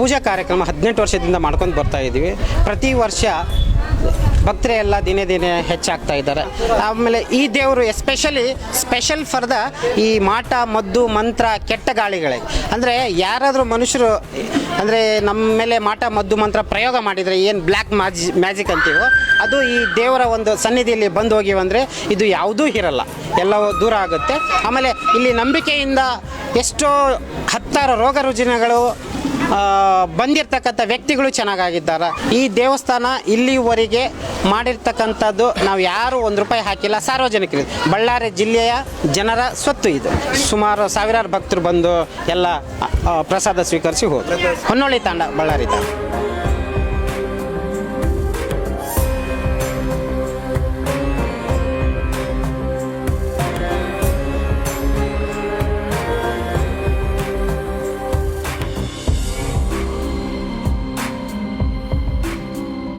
ಪೂಜಾ ಕಾರ್ಯಕ್ರಮ 18 ವರ್ಷದಿಂದ ಮಾಡ್ಕೊಂಡು ಬರ್ತಾ ಇದ್ದೀವಿ. ಪ್ರತಿ ವರ್ಷ ಭಕ್ತರೆ ಎಲ್ಲ ದಿನೇ ದಿನೇ ಹೆಚ್ಚಾಗ್ತಾ ಇದ್ದಾರೆ. ಆಮೇಲೆ ಈ ದೇವರು ಸ್ಪೆಷಲ್ ಫಾರ್ ದ ಈ ಮಾಟ ಮದ್ದು ಮಂತ್ರ ಕೆಟ್ಟ ಗಾಳಿಗಳಿಗೆ, ಅಂದರೆ ಯಾರಾದರೂ ಮನುಷ್ಯರು ಅಂದರೆ ನಮ್ಮ ಮೇಲೆ ಮಾಟ ಮದ್ದು ಮಂತ್ರ ಪ್ರಯೋಗ ಮಾಡಿದರೆ ಏನು ಬ್ಲ್ಯಾಕ್ ಮ್ಯಾಜಿಕ್ ಅಂತೀವೋ ಅದು ಈ ದೇವರ ಒಂದು ಸನ್ನಿಧಿಯಲ್ಲಿ ಬಂದು ಹೋಗಿವಂದರೆ ಇದು ಯಾವುದೂ ಇರಲ್ಲ, ಎಲ್ಲವೂ ದೂರ ಆಗುತ್ತೆ. ಆಮೇಲೆ ಇಲ್ಲಿ ನಂಬಿಕೆಯಿಂದ ಎಷ್ಟೋ ಹತ್ತಾರು ರೋಗ ರುಜಿನಗಳು ಬಂದಿರತಕ್ಕಂಥ ವ್ಯಕ್ತಿಗಳು ಚೆನ್ನಾಗಿದ್ದಾರೆ. ಈ ದೇವಸ್ಥಾನ ಇಲ್ಲಿವರೆಗೆ ಮಾಡಿರ್ತಕ್ಕಂಥದ್ದು ನಾವು ಯಾರು ₹1 ಹಾಕಿಲ್ಲ, ಸಾರ್ವಜನಿಕರಿಗೆ, ಬಳ್ಳಾರಿ ಜಿಲ್ಲೆಯ ಜನರ ಸ್ವತ್ತು ಇದು. ಸುಮಾರು ಸಾವಿರಾರು ಭಕ್ತರು ಬಂದು ಎಲ್ಲ ಪ್ರಸಾದ ಸ್ವೀಕರಿಸಿ ಹೋದರು. ಹೊನ್ನೊಳ್ಳಿ ತಾಂಡ, ಬಳ್ಳಾರಿ ತಾಂಡ.